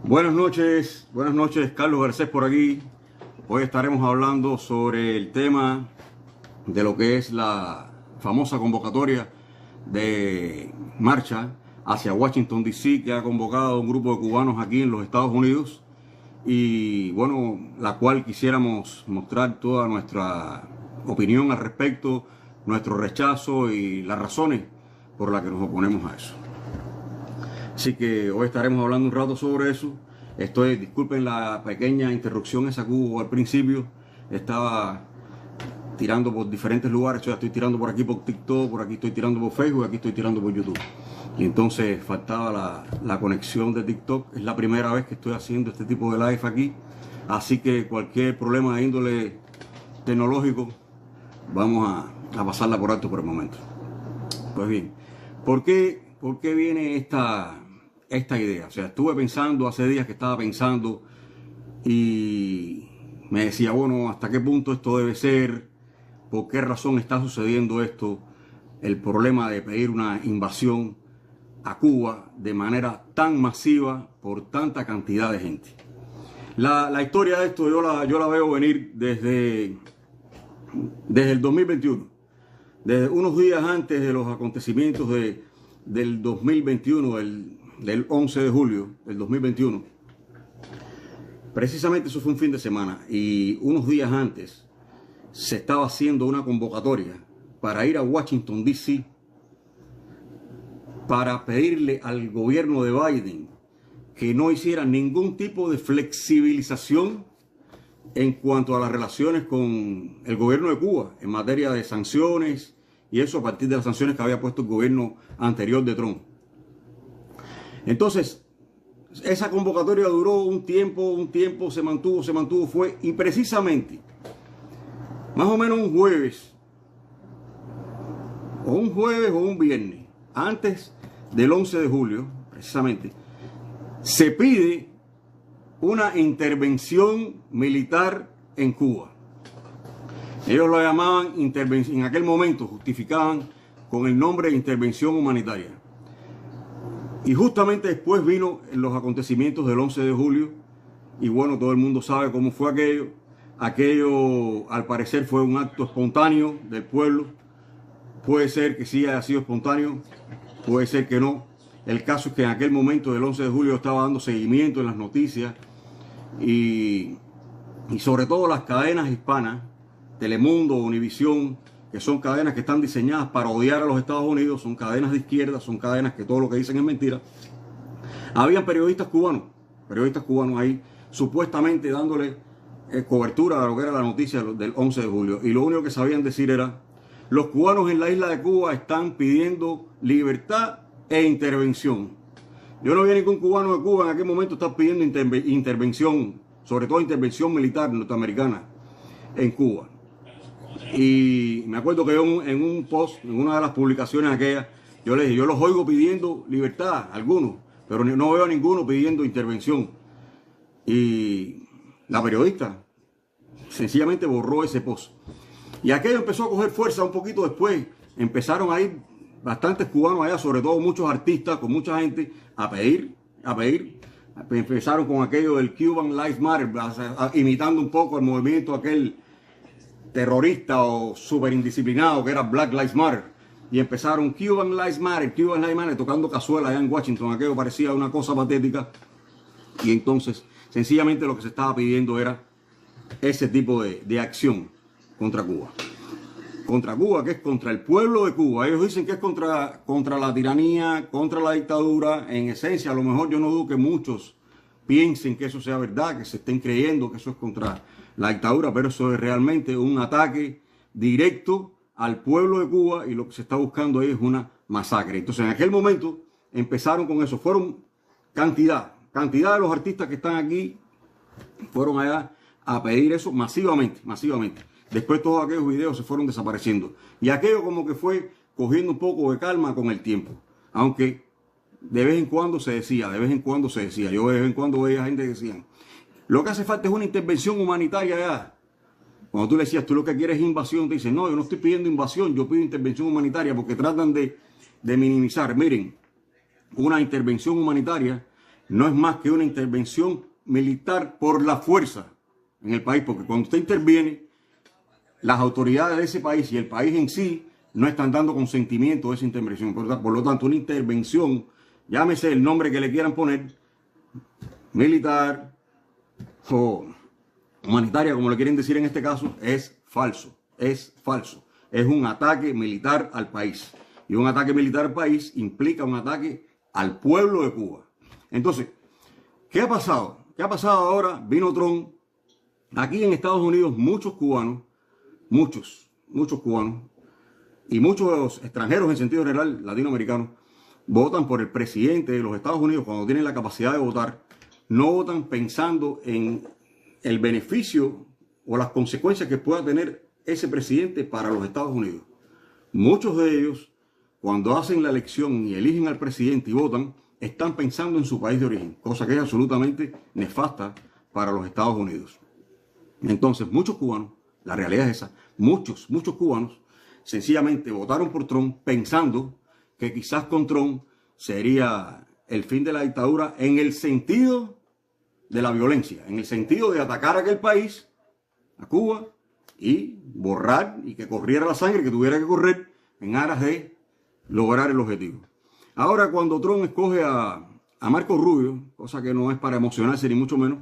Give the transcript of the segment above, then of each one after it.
Buenas noches, Carlos Garcés por aquí. Hoy estaremos hablando sobre el tema de lo que es la famosa convocatoria de marcha hacia Washington DC que ha convocado un grupo de cubanos aquí en los Estados Unidos y bueno, la cual quisiéramos mostrar toda nuestra opinión al respecto, nuestro rechazo y las razones por las que nos oponemos a eso. Así que hoy estaremos hablando un rato sobre eso. Disculpen la pequeña interrupción esa que hubo al principio. Estaba tirando por diferentes lugares. Yo estoy tirando por aquí por TikTok, por aquí estoy tirando por Facebook, aquí estoy tirando por YouTube. Y entonces faltaba la conexión de TikTok. Es la primera vez que estoy haciendo este tipo de live aquí. Así que cualquier problema de índole tecnológico, vamos a pasarla por alto por el momento. Pues bien, ¿por qué viene esta idea? O sea, estuve pensando hace días que estaba pensando y me decía, bueno, ¿hasta qué punto esto debe ser? ¿Por qué razón está sucediendo esto? El problema de pedir una invasión a Cuba de manera tan masiva por tanta cantidad de gente. La historia de esto yo la veo venir desde el 2021. Desde unos días antes de los acontecimientos del 2021, del 11 de julio del 2021. Precisamente eso fue un fin de semana y unos días antes se estaba haciendo una convocatoria para ir a Washington DC para pedirle al gobierno de Biden que no hiciera ningún tipo de flexibilización en cuanto a las relaciones con el gobierno de Cuba en materia de sanciones y eso a partir de las sanciones que había puesto el gobierno anterior de Trump. Entonces, esa convocatoria duró un tiempo, se mantuvo, y precisamente, más o menos un jueves o un viernes, antes del 11 de julio, precisamente, se pide una intervención militar en Cuba. Ellos lo llamaban intervención, en aquel momento justificaban con el nombre de intervención humanitaria. Y justamente después vino los acontecimientos del 11 de julio y bueno, todo el mundo sabe cómo fue aquello. Aquello al parecer fue un acto espontáneo del pueblo. Puede ser que sí haya sido espontáneo, puede ser que no. El caso es que en aquel momento del 11 de julio estaba dando seguimiento en las noticias y sobre todo las cadenas hispanas, Telemundo, Univisión, que son cadenas que están diseñadas para odiar a los Estados Unidos, son cadenas de izquierda, son cadenas que todo lo que dicen es mentira. Habían periodistas cubanos ahí, supuestamente dándole cobertura a lo que era la noticia del 11 de julio. Y lo único que sabían decir era, los cubanos en la isla de Cuba están pidiendo libertad e intervención. Yo no vi a ningún cubano de Cuba en aquel momento estar pidiendo intervención, sobre todo intervención militar norteamericana en Cuba. Y me acuerdo que yo en un post, en una de las publicaciones aquellas, yo les dije, yo los oigo pidiendo libertad, algunos, pero no veo a ninguno pidiendo intervención. Y la periodista sencillamente borró ese post. Y aquello empezó a coger fuerza un poquito después. Empezaron a ir bastantes cubanos allá, sobre todo muchos artistas, con mucha gente, a pedir. Empezaron con aquello del Cuban Lives Matter, imitando un poco el movimiento aquel terrorista o súper indisciplinado que era Black Lives Matter. Y empezaron Cuban Lives Matter, tocando cazuela allá en Washington. Aquello parecía una cosa patética. Y entonces, sencillamente lo que se estaba pidiendo era ese tipo de acción contra Cuba. Contra Cuba, que es contra el pueblo de Cuba. Ellos dicen que es contra la tiranía, contra la dictadura. En esencia, a lo mejor yo no dudo que muchos piensen que eso sea verdad, que se estén creyendo que eso es contra la dictadura, pero eso es realmente un ataque directo al pueblo de Cuba y lo que se está buscando ahí es una masacre. Entonces en aquel momento empezaron con eso, fueron cantidad de los artistas que están aquí, fueron allá a pedir eso masivamente. Después todos aquellos videos se fueron desapareciendo y aquello como que fue cogiendo un poco de calma con el tiempo, aunque de vez en cuando se decía, yo de vez en cuando veía gente que decían, lo que hace falta es una intervención humanitaria allá. Cuando tú le decías, tú lo que quieres es invasión, te dicen, no, yo no estoy pidiendo invasión, yo pido intervención humanitaria, porque tratan de minimizar. Miren, una intervención humanitaria no es más que una intervención militar por la fuerza en el país, porque cuando usted interviene, las autoridades de ese país y el país en sí no están dando consentimiento a esa intervención. Por lo tanto, una intervención, llámese el nombre que le quieran poner, militar o humanitaria, como le quieren decir en este caso, es falso. Es falso. Es un ataque militar al país. Y un ataque militar al país implica un ataque al pueblo de Cuba. Entonces, ¿qué ha pasado? ¿Qué ha pasado ahora? Vino Trump. Aquí en Estados Unidos muchos cubanos, muchos cubanos y muchos extranjeros en sentido general, latinoamericanos, votan por el presidente de los Estados Unidos cuando tienen la capacidad de votar. No votan pensando en el beneficio o las consecuencias que pueda tener ese presidente para los Estados Unidos. Muchos de ellos, cuando hacen la elección y eligen al presidente y votan, están pensando en su país de origen, cosa que es absolutamente nefasta para los Estados Unidos. Entonces, muchos cubanos, la realidad es esa, muchos cubanos sencillamente votaron por Trump pensando que quizás con Trump sería el fin de la dictadura en el sentido de la violencia, en el sentido de atacar a aquel país, a Cuba, y borrar y que corriera la sangre que tuviera que correr en aras de lograr el objetivo. Ahora, cuando Trump escoge a Marco Rubio, cosa que no es para emocionarse ni mucho menos,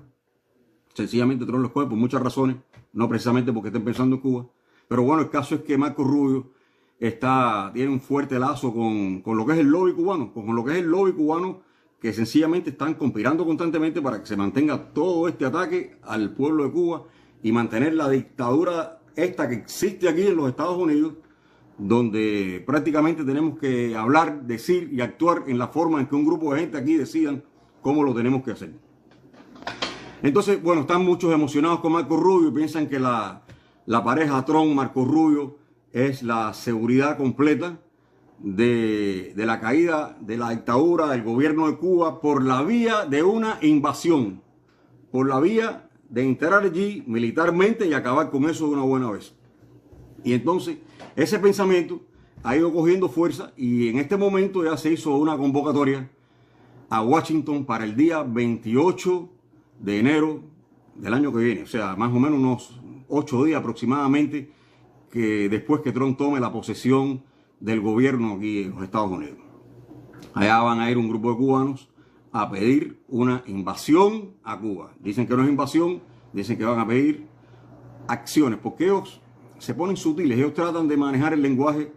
sencillamente Trump lo escoge por muchas razones, no precisamente porque estén pensando en Cuba, pero bueno, el caso es que Marco Rubio tiene un fuerte lazo con lo que es el lobby cubano, que sencillamente están conspirando constantemente para que se mantenga todo este ataque al pueblo de Cuba y mantener la dictadura esta que existe aquí en los Estados Unidos, donde prácticamente tenemos que hablar, decir y actuar en la forma en que un grupo de gente aquí decidan cómo lo tenemos que hacer. Entonces, bueno, están muchos emocionados con Marco Rubio, piensan que la pareja Trump-Marco Rubio es la seguridad completa de la caída de la dictadura del gobierno de Cuba por la vía de una invasión, por la vía de entrar allí militarmente y acabar con eso de una buena vez. Y entonces ese pensamiento ha ido cogiendo fuerza y en este momento ya se hizo una convocatoria a Washington para el día 28 de enero del año que viene, o sea, más o menos unos 8 días aproximadamente que después que Trump tome la posesión del gobierno aquí en los Estados Unidos. Allá van a ir un grupo de cubanos a pedir una invasión a Cuba. Dicen que no es invasión, dicen que van a pedir acciones, porque ellos se ponen sutiles, ellos tratan de manejar el lenguaje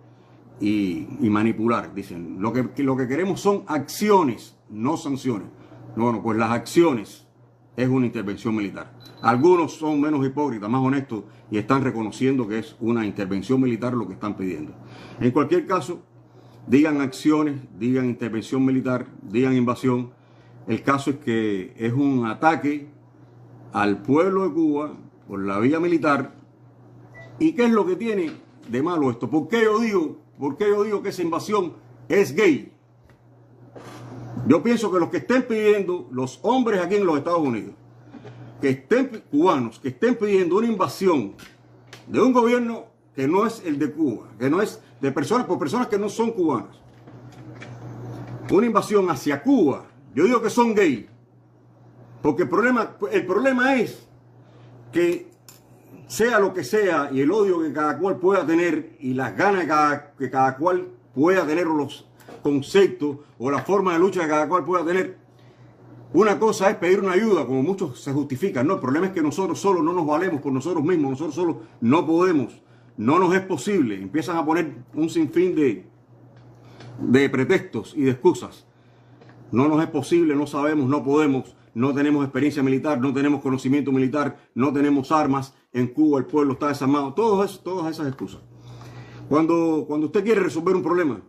y manipular. Dicen, lo que queremos son acciones, no sanciones. Bueno, pues las acciones es una intervención militar. Algunos son menos hipócritas, más honestos y están reconociendo que es una intervención militar lo que están pidiendo. En cualquier caso, digan acciones, digan intervención militar, digan invasión. El caso es que es un ataque al pueblo de Cuba por la vía militar. ¿Y qué es lo que tiene de malo esto? ¿Por qué yo digo que esa invasión es gay? Yo pienso que los que estén pidiendo, los hombres aquí en los Estados Unidos, que estén cubanos, que estén pidiendo una invasión de un gobierno que no es el de Cuba, que no es de personas por personas que no son cubanas, una invasión hacia Cuba, yo digo que son gays, porque el problema es que sea lo que sea y el odio que cada cual pueda tener y las ganas que cada cual pueda tener o los conceptos o la forma de lucha que cada cual pueda tener. Una cosa es pedir una ayuda, como muchos se justifican. No, el problema es que nosotros solos no nos valemos por nosotros mismos, nosotros solos no podemos, no nos es posible. Empiezan a poner un sinfín de pretextos y de excusas. No nos es posible, no sabemos, no podemos, no tenemos experiencia militar, no tenemos conocimiento militar, no tenemos armas, en Cuba el pueblo está desarmado, todas esas excusas. Cuando usted quiere resolver un problema,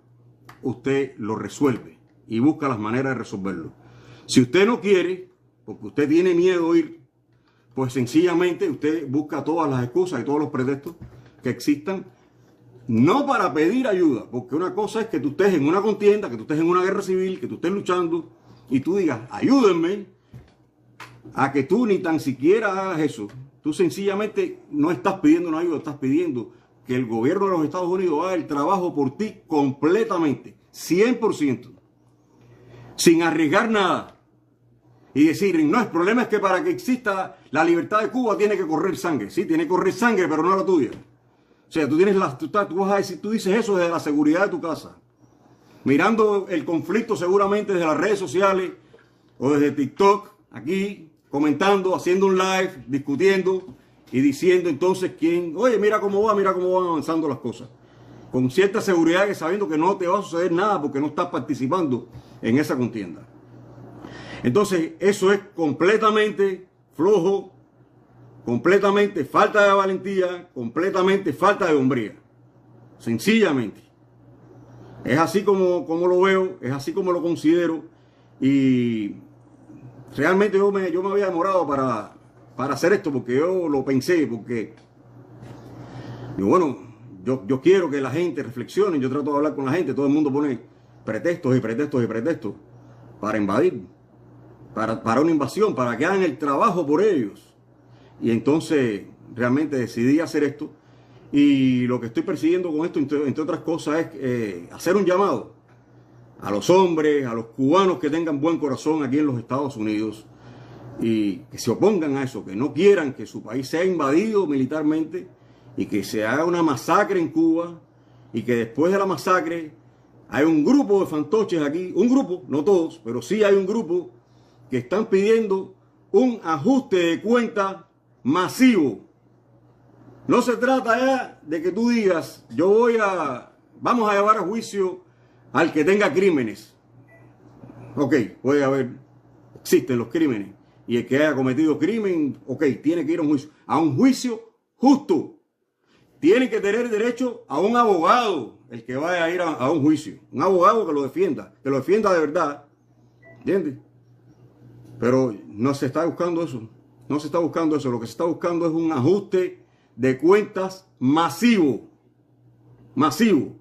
usted lo resuelve y busca las maneras de resolverlo. Si usted no quiere, porque usted tiene miedo a ir, pues sencillamente usted busca todas las excusas y todos los pretextos que existan, no para pedir ayuda, porque una cosa es que tú estés en una contienda, que tú estés en una guerra civil, que tú estés luchando y tú digas, ayúdenme, a que tú ni tan siquiera hagas eso. Tú sencillamente no estás pidiendo una ayuda, estás pidiendo que el gobierno de los Estados Unidos haga el trabajo por ti completamente, 100%, sin arriesgar nada. y decir, no, el problema es que para que exista la libertad de Cuba tiene que correr sangre. Sí, tiene que correr sangre, pero no la tuya. O sea, tú vas a decir, tú dices eso desde la seguridad de tu casa, mirando el conflicto seguramente desde las redes sociales o desde TikTok, aquí, comentando, haciendo un live, discutiendo y diciendo entonces quién, oye, mira cómo van avanzando las cosas. Con cierta seguridad, que sabiendo que no te va a suceder nada porque no estás participando en esa contienda. Entonces, eso es completamente flojo, completamente falta de valentía, completamente falta de hombría. Sencillamente. Es así como lo veo, es así como lo considero. Y realmente yo me había demorado para hacer esto, porque yo lo pensé, porque digo, bueno, yo quiero que la gente reflexione. Yo trato de hablar con la gente, todo el mundo pone pretextos y pretextos y pretextos para invadir, para una invasión, para que hagan el trabajo por ellos. Y entonces realmente decidí hacer esto, y lo que estoy persiguiendo con esto, entre otras cosas, es hacer un llamado a los hombres, a los cubanos que tengan buen corazón aquí en los Estados Unidos, y que se opongan a eso, que no quieran que su país sea invadido militarmente y que se haga una masacre en Cuba, y que después de la masacre hay un grupo de fantoches aquí, un grupo, no todos, pero sí hay un grupo que están pidiendo un ajuste de cuenta masivo. No se trata ya de que tú digas, vamos a llevar a juicio al que tenga crímenes. Ok, puede haber, existen los crímenes, y el que haya cometido crimen, ok, tiene que ir a un juicio justo. Tiene que tener derecho a un abogado, el que vaya a ir a un juicio. Un abogado que lo defienda de verdad. ¿Entiendes? Pero no se está buscando eso. No se está buscando eso. Lo que se está buscando es un ajuste de cuentas masivo. Masivo.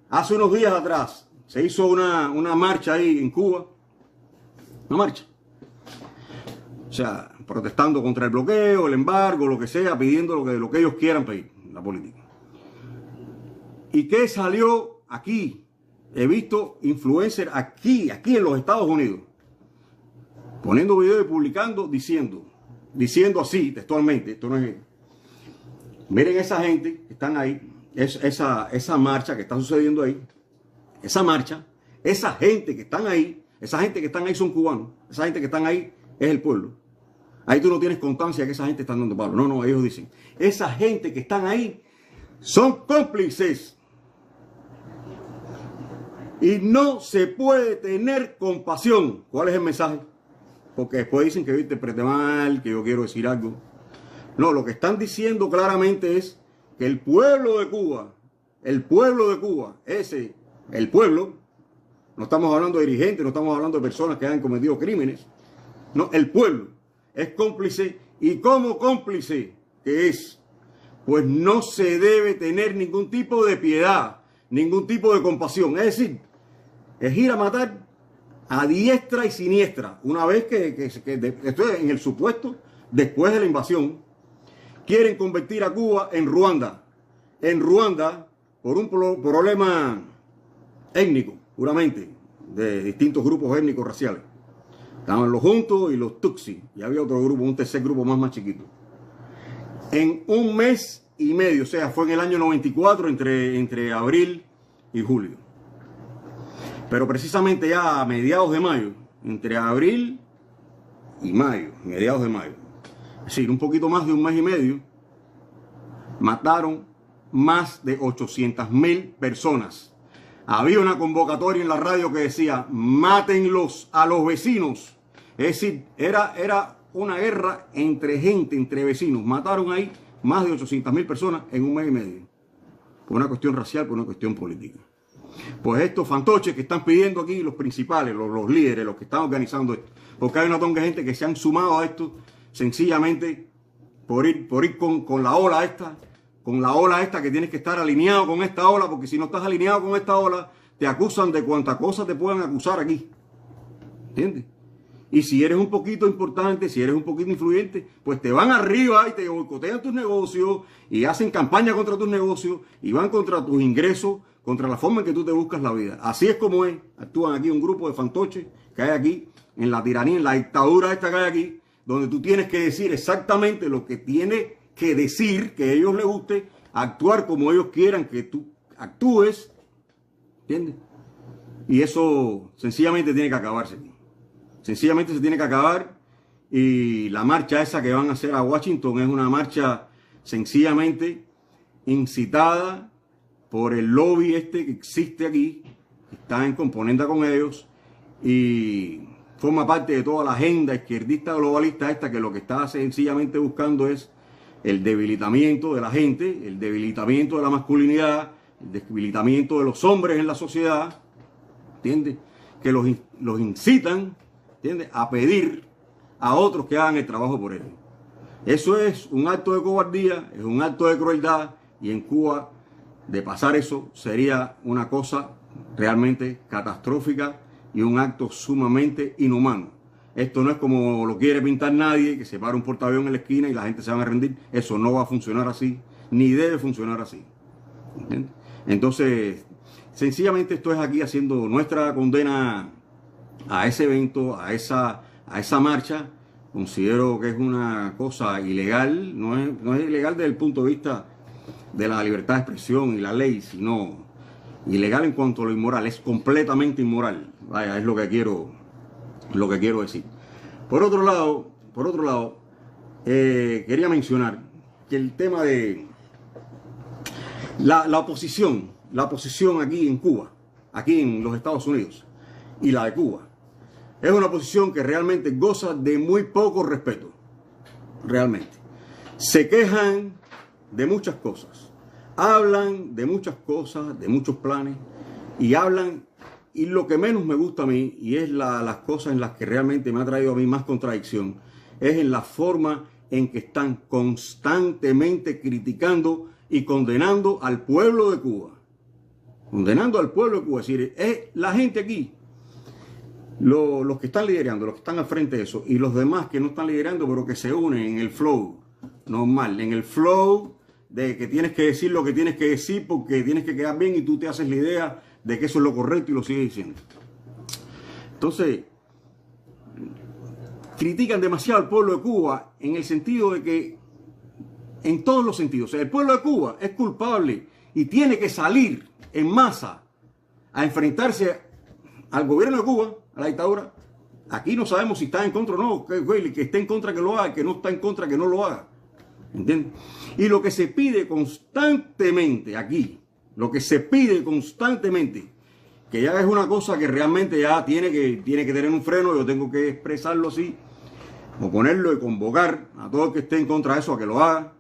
Hace unos días atrás se hizo una marcha ahí en Cuba. Una marcha. O sea, protestando contra el bloqueo, el embargo, lo que sea, pidiendo lo que ellos quieran pedir, la política. ¿Y qué salió aquí? He visto influencers aquí en los Estados Unidos, poniendo videos y publicando, diciendo así textualmente, esto no es, miren esa gente que están ahí, esa marcha que está sucediendo ahí, esa marcha, esa gente que están ahí son cubanos, esa gente que están ahí es el pueblo. Ahí tú no tienes constancia que esa gente está dando palo. No, ellos dicen, esa gente que están ahí son cómplices. Y no se puede tener compasión. ¿Cuál es el mensaje? Porque después dicen que yo interpreté mal, que yo quiero decir algo. No, lo que están diciendo claramente es que el pueblo de Cuba, el pueblo, no estamos hablando de dirigentes, no estamos hablando de personas que hayan cometido crímenes. No, el pueblo es cómplice, y como cómplice que es, pues no se debe tener ningún tipo de piedad, ningún tipo de compasión. Es decir, es ir a matar a diestra y siniestra. Una vez que esto es en el supuesto, después de la invasión, quieren convertir a Cuba en Ruanda. En Ruanda, por un problema étnico, puramente, de distintos grupos étnicos raciales. Estaban los Juntos y los Tutsi, y había otro grupo, un tercer grupo más chiquito. En un mes y medio, o sea, fue en el año 94, entre abril y julio. Pero precisamente ya a mediados de mayo, entre abril y mayo, mediados de mayo, es decir, un poquito más de un mes y medio, mataron más de 800.000 personas. Había una convocatoria en la radio que decía, mátenlos a los vecinos. Es decir, era una guerra entre gente, entre vecinos. Mataron ahí más de 800.000 personas en un mes y medio. Por una cuestión racial, por una cuestión política. Pues estos fantoches que están pidiendo aquí, los principales, los líderes, los que están organizando esto. Porque hay una tonga de gente que se han sumado a esto sencillamente por ir con la ola esta. Con la ola esta, que tienes que estar alineado con esta ola, porque si no estás alineado con esta ola, te acusan de cuánta cosa te puedan acusar aquí. ¿Entiendes? Y si eres un poquito importante, si eres un poquito influyente, pues te van arriba y te boicotean tus negocios y hacen campaña contra tus negocios y van contra tus ingresos contra la forma en que tú te buscas la vida. Así es como es. Actúan aquí un grupo de fantoches que hay aquí, en la tiranía, en la dictadura esta que hay aquí, donde tú tienes que decir exactamente lo que tienes que decir, que a ellos les guste, actuar como ellos quieran que tú actúes, ¿entiendes? Y eso sencillamente tiene que acabarse. Sencillamente se tiene que acabar. Y la marcha esa que van a hacer a Washington es una marcha sencillamente incitada por el lobby este que existe aquí, que está en componenda con ellos y forma parte de toda la agenda izquierdista globalista esta, que lo que está sencillamente buscando es el debilitamiento de la gente, el debilitamiento de la masculinidad, el debilitamiento de los hombres en la sociedad, ¿entiendes? Que los incitan, ¿entiendes?, a pedir a otros que hagan el trabajo por ellos. Eso es un acto de cobardía, es un acto de crueldad, y en Cuba, de pasar eso, sería una cosa realmente catastrófica y un acto sumamente inhumano. Esto no es como lo quiere pintar nadie, que se para un portaavión en la esquina y la gente se va a rendir. Eso no va a funcionar así, ni debe funcionar así. ¿Entiendes? Entonces, sencillamente esto es aquí haciendo nuestra condena a ese evento, a esa marcha. Considero que es una cosa ilegal, no es ilegal desde el punto de vista de la libertad de expresión y la ley, sino ilegal en cuanto a lo inmoral, es completamente inmoral. Vaya, es lo que quiero decir. Por otro lado, quería mencionar que el tema de la oposición aquí en Cuba, aquí en los Estados Unidos, y la de Cuba, es una oposición que realmente goza de muy poco respeto. Realmente. Se quejan de muchas cosas. Hablan de muchas cosas, de muchos planes. Y lo que menos me gusta a mí, y es las cosas en las que realmente me ha traído a mí más contradicción, es en la forma en que están constantemente criticando y condenando al pueblo de Cuba. Condenando al pueblo de Cuba. Es decir, es la gente aquí, los que están liderando, los que están al frente de eso, y los demás que no están liderando, pero que se unen en el flow normal, en el flow de que tienes que decir lo que tienes que decir porque tienes que quedar bien y tú te haces la idea de que eso es lo correcto y lo sigues diciendo. Entonces, critican demasiado al pueblo de Cuba en el sentido de que, en todos los sentidos, o sea, el pueblo de Cuba es culpable y tiene que salir en masa a enfrentarse al gobierno de Cuba, a la dictadura. Aquí no sabemos si está en contra o no, que esté en contra que lo haga, que no está en contra que no lo haga. ¿Entiendes? Y lo que se pide constantemente aquí, que ya es una cosa que realmente ya tiene que tener un freno, yo tengo que expresarlo así, o ponerlo y convocar a todo el que esté en contra de eso a que lo haga,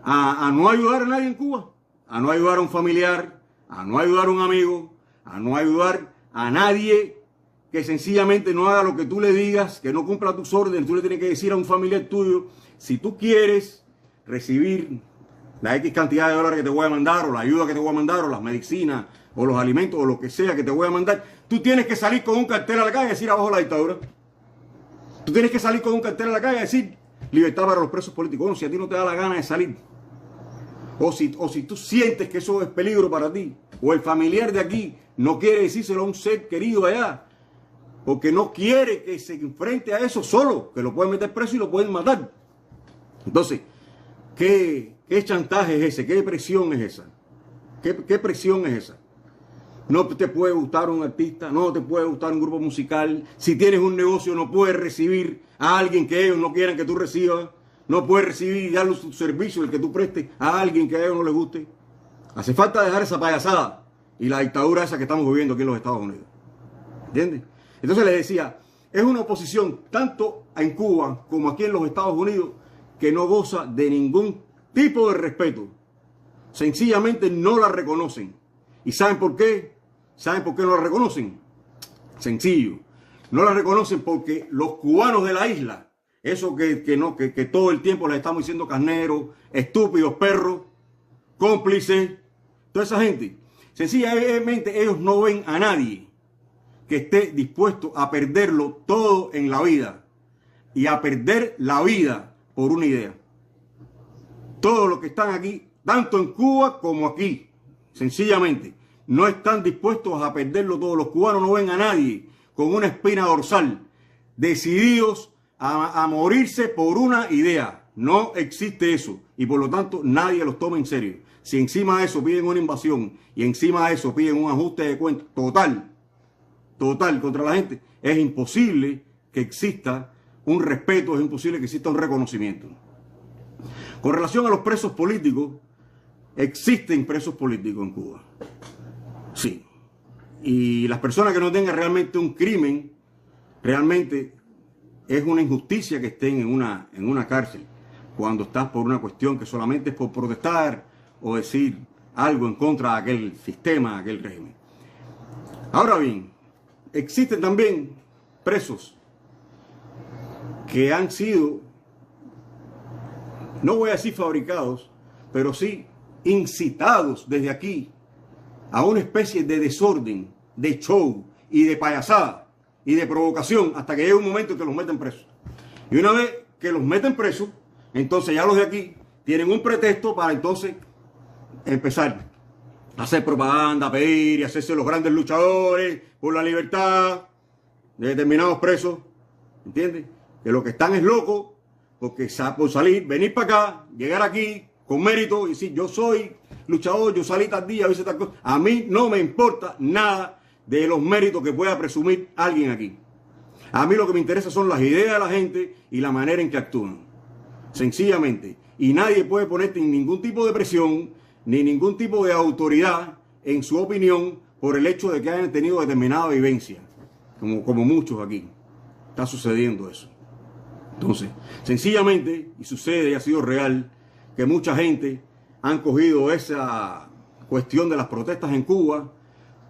a no ayudar a nadie en Cuba, a no ayudar a un familiar, a no ayudar a un amigo, a no ayudar a nadie que sencillamente no haga lo que tú le digas, que no cumpla tus órdenes. Tú le tienes que decir a un familiar tuyo, si tú quieres recibir la X cantidad de dólares que te voy a mandar, o la ayuda que te voy a mandar, o las medicinas, o los alimentos, o lo que sea que te voy a mandar, tú tienes que salir con un cartel a la calle y decir abajo la dictadura. Tú tienes que salir con un cartel a la calle y decir libertad para los presos políticos. Bueno, si a ti no te da la gana de salir, o si tú sientes que eso es peligro para ti, o el familiar de aquí no quiere decírselo a un ser querido allá, porque no quiere que se enfrente a eso solo, que lo pueden meter preso y lo pueden matar. Entonces, ¿qué chantaje es ese? ¿Qué presión es esa? ¿Qué presión es esa? No te puede gustar un artista, no te puede gustar un grupo musical. Si tienes un negocio, no puedes recibir a alguien que ellos no quieran que tú recibas. No puedes recibir y darle su servicio, el que tú prestes, a alguien que a ellos no les guste. Hace falta dejar esa payasada y la dictadura esa que estamos viviendo aquí en los Estados Unidos. ¿Entiendes? Entonces les decía, es una oposición tanto en Cuba como aquí en los Estados Unidos que no goza de ningún tipo de respeto. Sencillamente no la reconocen. ¿Y saben por qué? ¿Saben por qué no la reconocen? Sencillo. No la reconocen porque los cubanos de la isla, eso que todo el tiempo les estamos diciendo carneros, estúpidos, perros, cómplices, toda esa gente, sencillamente ellos no ven a nadie que esté dispuesto a perderlo todo en la vida y a perder la vida por una idea. Todos los que están aquí, tanto en Cuba como aquí, sencillamente, no están dispuestos a perderlo todo. Los cubanos no ven a nadie con una espina dorsal, decididos a morirse por una idea. No existe eso y por lo tanto nadie los toma en serio. Si encima de eso piden una invasión y encima de eso piden un ajuste de cuentas total contra la gente, es imposible que exista un respeto, es imposible que exista un reconocimiento. Con relación a los presos políticos, existen presos políticos en Cuba. Sí. Y las personas que no tengan realmente un crimen, realmente es una injusticia que estén en una cárcel cuando estás por una cuestión que solamente es por protestar o decir algo en contra de aquel sistema, de aquel régimen. Ahora bien, existen también presos que han sido, no voy a decir fabricados, pero sí incitados desde aquí a una especie de desorden, de show y de payasada y de provocación hasta que llega un momento en que los meten presos. Y una vez que los meten presos, entonces ya los de aquí tienen un pretexto para entonces empezar a hacer propaganda, a pedir y hacerse los grandes luchadores por la libertad de determinados presos. ¿Entiendes? Que lo que están es locos porque por salir, venir para acá, llegar aquí con mérito y decir yo soy luchador, yo salí tal día, hice tal cosa. A mí no me importa nada de los méritos que pueda presumir alguien aquí. A mí lo que me interesa son las ideas de la gente y la manera en que actúan. Sencillamente. Y nadie puede ponerte en ningún tipo de presión ni ningún tipo de autoridad en su opinión por el hecho de que hayan tenido determinada vivencia. Como muchos aquí. Está sucediendo eso. Entonces, sencillamente, y sucede y ha sido real, que mucha gente han cogido esa cuestión de las protestas en Cuba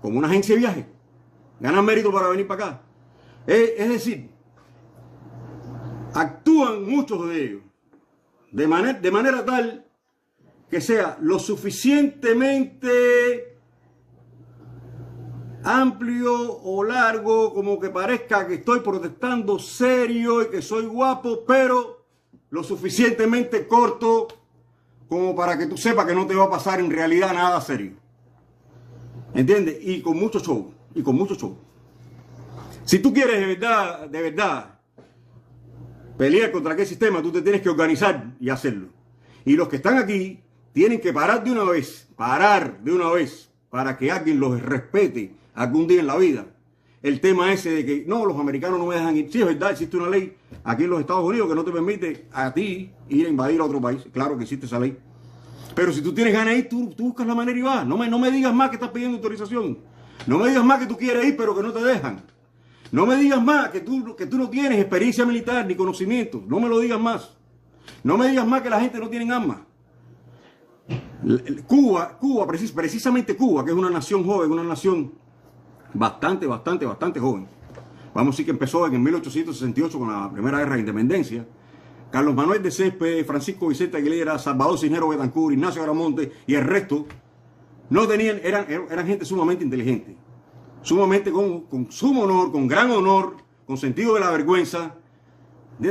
como una agencia de viaje. Ganan mérito para venir para acá. Es decir, actúan muchos de ellos de manera tal que sea lo suficientemente amplio o largo como que parezca que estoy protestando serio y que soy guapo, pero lo suficientemente corto como para que tú sepas que no te va a pasar en realidad nada serio. ¿Entiendes? Y con mucho show. Si tú quieres de verdad pelear contra aquel sistema, tú te tienes que organizar y hacerlo. Y los que están aquí tienen que parar de una vez para que alguien los respete algún día en la vida. El tema ese de que no, los americanos no me dejan ir. Sí, es verdad, existe una ley aquí en los Estados Unidos que no te permite a ti ir a invadir a otro país. Claro que existe esa ley. Pero si tú tienes ganas de ir, tú buscas la manera y vas. No me digas más que estás pidiendo autorización. No me digas más que tú quieres ir pero que no te dejan. No me digas más que tú no tienes experiencia militar ni conocimiento. No me lo digas más. No me digas más que la gente no tiene armas. Precisamente Cuba, que es una nación joven, una nación bastante joven. Vamos a decir que empezó en 1868 con la primera guerra de independencia. Carlos Manuel de Céspedes, Francisco Vicente Aguilera, Salvador Cisneros Betancourt, Ignacio Agramonte y el resto no tenían, eran gente sumamente inteligente, sumamente con sumo honor, con gran honor, con sentido de la vergüenza,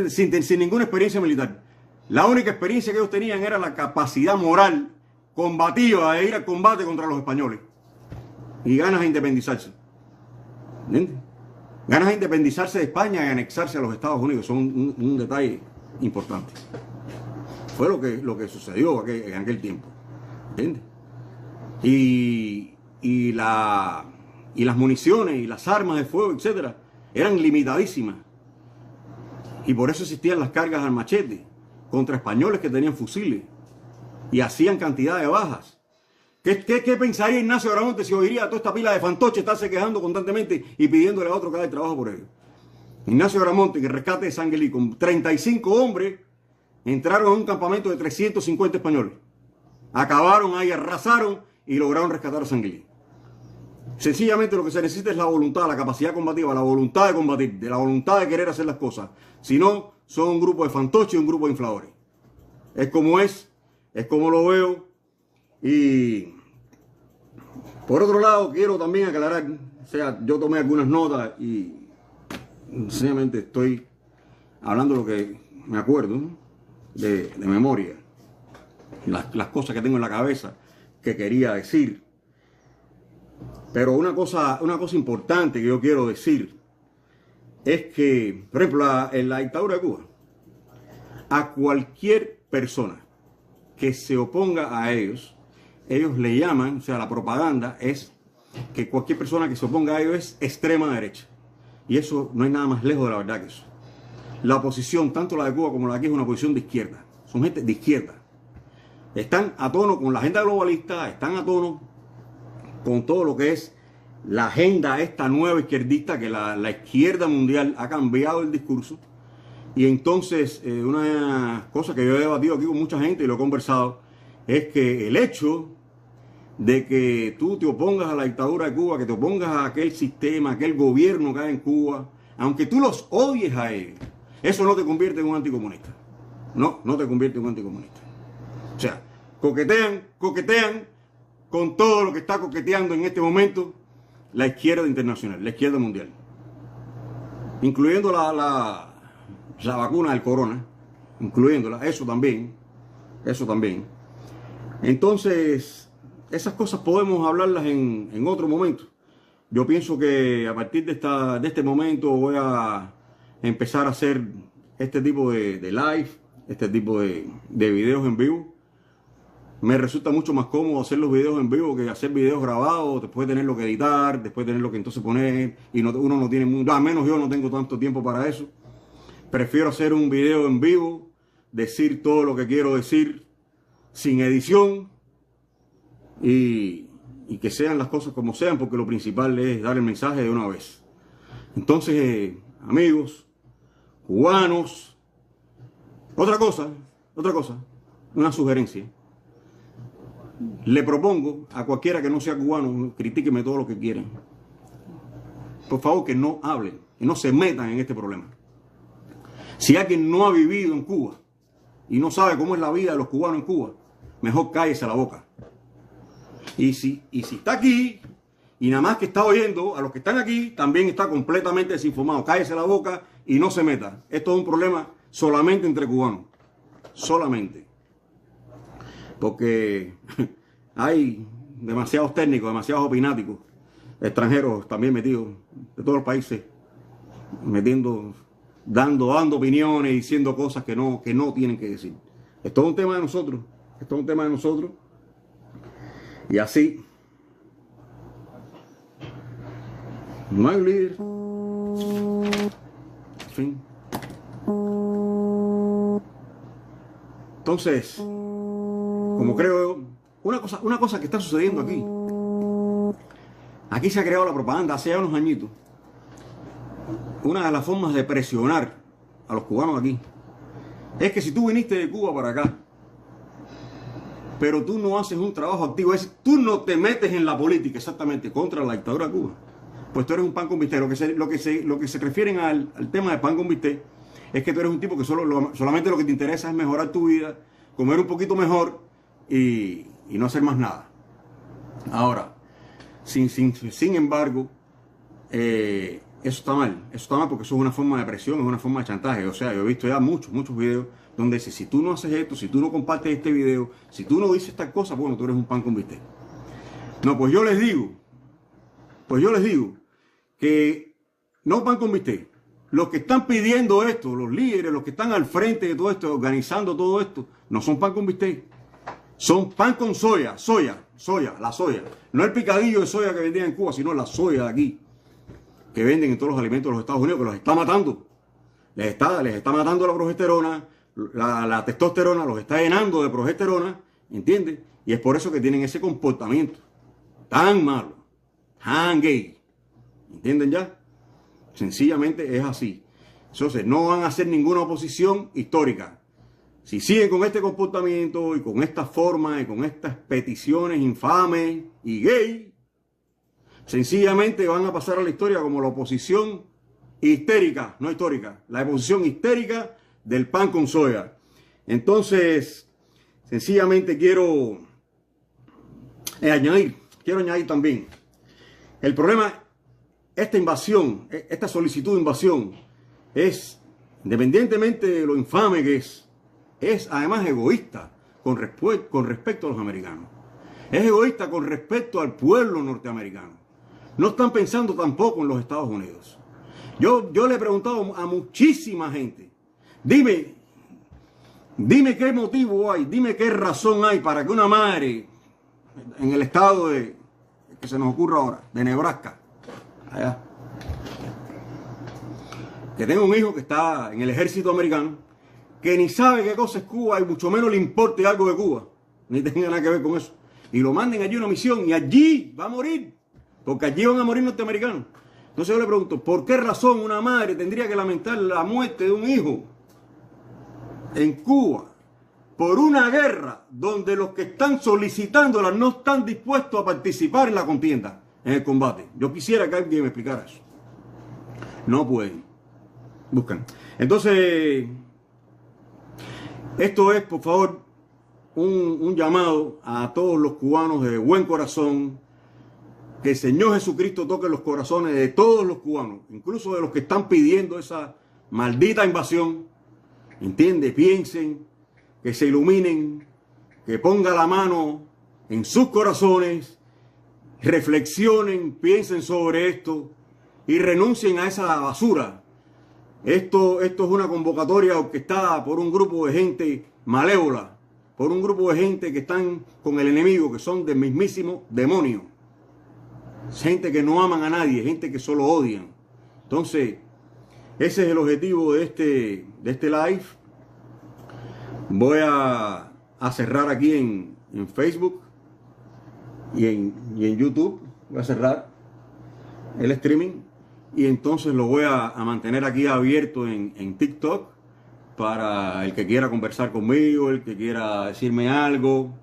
sin ninguna experiencia militar. La única experiencia que ellos tenían era la capacidad moral combativa de ir al combate contra los españoles y ganas de independizarse. ¿Entiendes? Ganas de independizarse de España y anexarse a los Estados Unidos. Son un detalle importante. Fue lo que sucedió en aquel tiempo. ¿Entiendes? Y las municiones y las armas de fuego, etcétera, eran limitadísimas. Y por eso existían las cargas al machete contra españoles que tenían fusiles y hacían cantidad de bajas. ¿Qué pensaría Ignacio Agramonte si oiría a toda esta pila de fantoches estarse quejando constantemente y pidiéndole a otro que haga el trabajo por ellos? Ignacio Agramonte, que el rescate de Sanguilí, con 35 hombres, entraron a un campamento de 350 españoles. Acabaron ahí, arrasaron y lograron rescatar a Sanguilí. Sencillamente lo que se necesita es la voluntad, la capacidad combativa, la voluntad de combatir, de la voluntad de querer hacer las cosas. Si no, son un grupo de fantoches y un grupo de infladores. Es como lo veo. Y por otro lado, quiero también aclarar, o sea, yo tomé algunas notas y sencillamente estoy hablando de lo que me acuerdo, ¿no? de memoria, las cosas que tengo en la cabeza que quería decir Pero una cosa importante que yo quiero decir es que, por ejemplo, en la dictadura de Cuba, a cualquier persona que se oponga a ellos le llaman, o sea, la propaganda es que cualquier persona que se oponga a ellos es extrema derecha. Y eso no hay nada más lejos de la verdad que eso. La oposición, tanto la de Cuba como la de aquí, es una oposición de izquierda. Son gente de izquierda. Están a tono con la agenda globalista, están a tono con todo lo que es la agenda esta nueva izquierdista, que la izquierda mundial ha cambiado el discurso. Y entonces, una cosa que yo he debatido aquí con mucha gente y lo he conversado, es que el hecho de que tú te opongas a la dictadura de Cuba, que te opongas a aquel sistema, a aquel gobierno que hay en Cuba, aunque tú los odies a ellos, eso no te convierte en un anticomunista. No te convierte en un anticomunista. O sea, coquetean con todo lo que está coqueteando en este momento la izquierda internacional, la izquierda mundial. Incluyendo la vacuna del corona, incluyéndola, eso también. Entonces, esas cosas podemos hablarlas en otro momento. Yo pienso que a partir de este momento voy a empezar a hacer este tipo de live, este tipo de videos en vivo. Me resulta mucho más cómodo hacer los videos en vivo que hacer videos grabados, después tenerlo que editar, después tenerlo que entonces poner, y uno no tiene mucho, al menos yo no tengo tanto tiempo para eso. Prefiero hacer un video en vivo, decir todo lo que quiero decir, sin edición, y que sean las cosas como sean, porque lo principal es dar el mensaje de una vez. Entonces, amigos, cubanos, otra cosa, una sugerencia. Le propongo a cualquiera que no sea cubano, critíqueme todo lo que quieran. Por favor, que no hablen, que no se metan en este problema. Si alguien no ha vivido en Cuba y no sabe cómo es la vida de los cubanos en Cuba, mejor cállese la boca. Y si está aquí y nada más que está oyendo a los que están aquí, también está completamente desinformado. Cállese la boca y no se meta. Esto es un problema solamente entre cubanos. Solamente. Porque hay demasiados técnicos, demasiados opináticos, extranjeros también metidos, de todos los países, dando opiniones y diciendo cosas que no tienen que decir. Es todo un tema de nosotros, Y así, no hay líder. En fin. Entonces, como creo, una cosa que está sucediendo aquí. Aquí se ha creado la propaganda hace ya unos añitos. Una de las formas de presionar a los cubanos aquí es que si tú viniste de Cuba para acá, pero tú no haces un trabajo activo, es decir, tú no te metes en la política exactamente contra la dictadura de Cuba, pues tú eres un pan con bistec. Lo que se refieren al tema de pan con bistec es que tú eres un tipo que solamente lo que te interesa es mejorar tu vida, comer un poquito mejor y no hacer más nada. Ahora, sin embargo, eso está mal porque eso es una forma de presión, es una forma de chantaje. O sea, yo he visto ya muchos videos donde dice, si tú no haces esto, si tú no compartes este video, si tú no dices estas cosas, bueno, tú eres un pan con bistec. No, pues yo les digo que no pan con bistec. Los que están pidiendo esto, los líderes, los que están al frente de todo esto, organizando todo esto, no son pan con bistec. Son pan con soya, la soya. No el picadillo de soya que vendían en Cuba, sino la soya de aquí, que venden en todos los alimentos de los Estados Unidos, que los está matando. Les está matando la progesterona, la testosterona, los está llenando de progesterona, ¿entiendes? Y es por eso que tienen ese comportamiento tan malo, tan gay. ¿Entienden ya? Sencillamente es así. Entonces, no van a hacer ninguna oposición histórica. Si siguen con este comportamiento y con esta forma y con estas peticiones infames y gay, sencillamente van a pasar a la historia como la oposición histérica, no histórica, la oposición histérica del pan con soya. Entonces, sencillamente quiero añadir también, el problema, esta solicitud de invasión es, independientemente de lo infame que es además egoísta con respecto a los americanos. Es egoísta con respecto al pueblo norteamericano. no están pensando tampoco en los Estados Unidos. Yo le he preguntado a muchísima gente, dime qué motivo hay, dime qué razón hay para que una madre en el estado de, que se nos ocurra ahora, de Nebraska, allá, que tenga un hijo que está en el ejército americano, que ni sabe qué cosa es Cuba y mucho menos le importe algo de Cuba, ni tenga nada que ver con eso, y lo manden allí a una misión y allí va a morir, porque allí van a morir norteamericanos. Entonces yo le pregunto, ¿por qué razón una madre tendría que lamentar la muerte de un hijo en Cuba por una guerra donde los que están solicitándola no están dispuestos a participar en la contienda, en el combate? Yo quisiera que alguien me explicara eso. No pueden. Buscan. Entonces, esto es, por favor, un llamado a todos los cubanos de buen corazón. Que el Señor Jesucristo toque los corazones de todos los cubanos, incluso de los que están pidiendo esa maldita invasión. ¿Entiende? Piensen, que se iluminen, que ponga la mano en sus corazones, reflexionen, piensen sobre esto y renuncien a esa basura. Esto es una convocatoria orquestada por un grupo de gente malévola, por un grupo de gente que están con el enemigo, que son del mismísimo demonio. Gente que no aman a nadie, gente que solo odian. Entonces, ese es el objetivo de este live. Voy a cerrar aquí en Facebook y en YouTube. Voy a cerrar el streaming y entonces lo voy a mantener aquí abierto en TikTok para el que quiera conversar conmigo, el que quiera decirme algo.